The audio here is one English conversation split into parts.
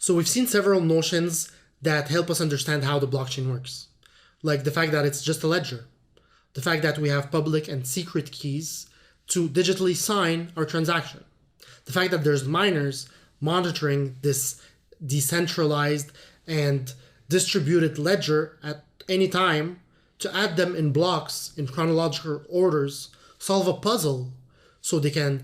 So we've seen several notions that help us understand how the blockchain works, like the fact that it's just a ledger, the fact that we have public and secret keys to digitally sign our transaction, the fact that there's miners monitoring this decentralized and distributed ledger at any time to add them in blocks in chronological orders, solve a puzzle so they can,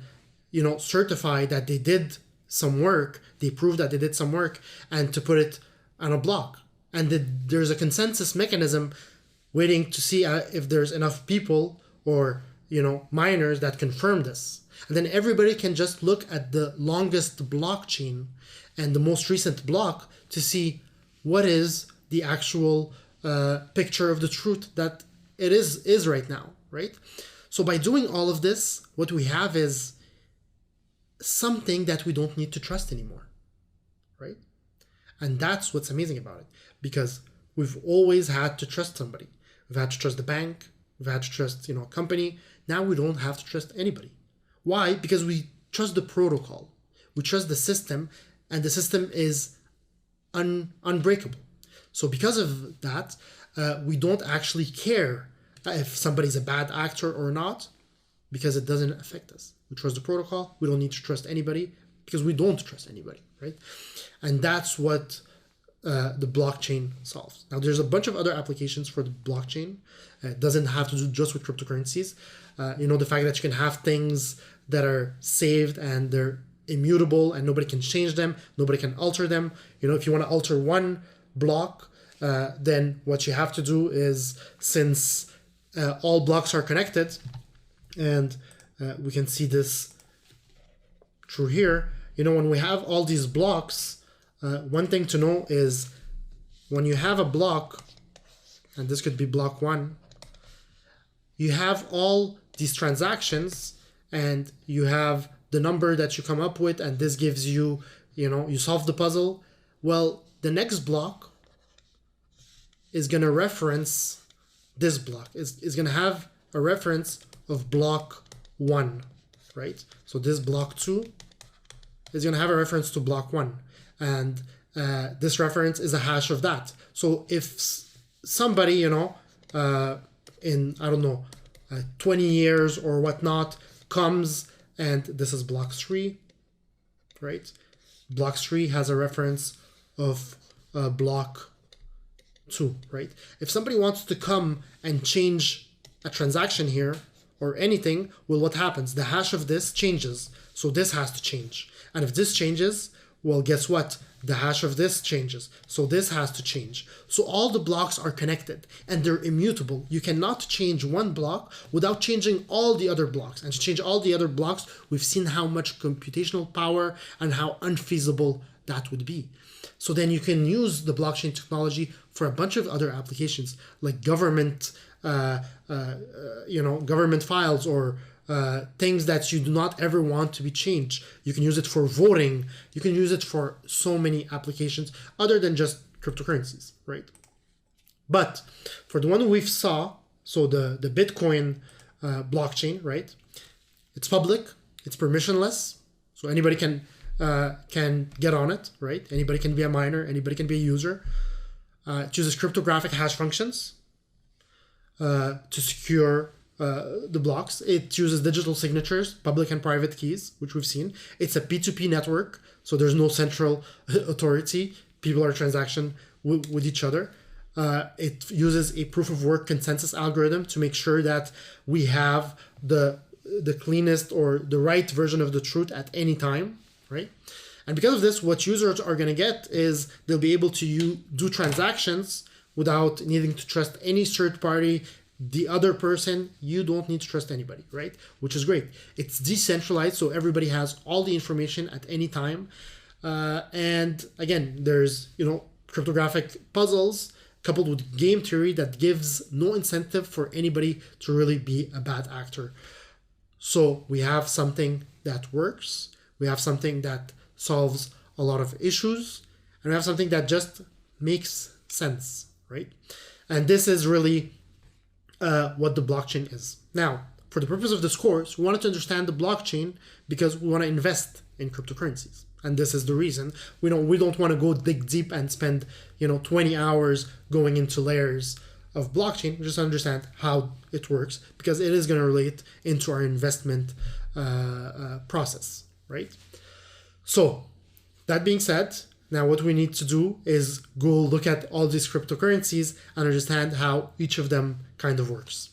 certify that they did some work, they prove that they did some work, and to put it on a block. And there's a consensus mechanism waiting to see if there's enough people or, miners that confirm this. And then everybody can just look at the longest blockchain and the most recent block to see what is the actual picture of the truth that it is right now, right? So by doing all of this, what we have is something that we don't need to trust anymore, right? And that's what's amazing about it, because we've always had to trust somebody. We've had to trust the bank, we've had to trust, a company. Now we don't have to trust anybody. Why? Because we trust the protocol, we trust the system, and the system is unbreakable. So because of that, we don't actually care if somebody's a bad actor or not, because it doesn't affect us. We trust the protocol. We don't need to trust anybody because we don't trust anybody, right? And that's what the blockchain solves. Now, there's a bunch of other applications for the blockchain. It doesn't have to do just with cryptocurrencies. The fact that you can have things that are saved and they're immutable and nobody can change them, nobody can alter them. If you want to alter one block, then what you have to do is, since all blocks are connected, and we can see this through here, when we have all these blocks, one thing to know is when you have a block, and this could be block 1, you have all these transactions and you have the number that you come up with, and this gives you, you solve the puzzle. Well, the next block is going to reference this block, is going to have a reference of block 1, right? So this block 2 is going to have a reference to block 1, and this reference is a hash of that. So if somebody, in, 20 years or whatnot, comes and this is block 3, right? Block 3 has a reference of block 2, right? If somebody wants to come and change a transaction here or anything, well, what happens? The hash of this changes, so this has to change. And if this changes, well, guess what? The hash of this changes, so this has to change. So all the blocks are connected and they're immutable. You cannot change one block without changing all the other blocks. And to change all the other blocks, we've seen how much computational power and how unfeasible that would be. So then you can use the blockchain technology for a bunch of other applications, like government files or things that you do not ever want to be changed. You can use it for voting. You can use it for so many applications other than just cryptocurrencies, right? But for the one we've saw, so the Bitcoin blockchain, right? It's public, it's permissionless, so anybody can get on it, right? Anybody can be a miner, anybody can be a user. It uses cryptographic hash functions to secure the blocks. It uses digital signatures, public and private keys, which we've seen. It's a P2P network, so there's no central authority. People are transaction with each other. It uses a proof of work consensus algorithm to make sure that we have the cleanest or the right version of the truth at any time, right? And because of this, what users are going to get is they'll be able to do transactions without needing to trust any third party, the other person. You don't need to trust anybody, right? Which is great. It's decentralized, so everybody has all the information at any time. And again, there's, cryptographic puzzles coupled with game theory that gives no incentive for anybody to really be a bad actor. So we have something that works. We have something that solves a lot of issues. And we have something that just makes sense, right? And this is really what the blockchain is. Now, for the purpose of this course, we wanted to understand the blockchain because we want to invest in cryptocurrencies. And this is the reason we don't want to go dig deep and spend 20 hours going into layers of blockchain. Just understand how it works, because it is going to relate into our investment process, right? So that being said, now what we need to do is go look at all these cryptocurrencies and understand how each of them kind of works.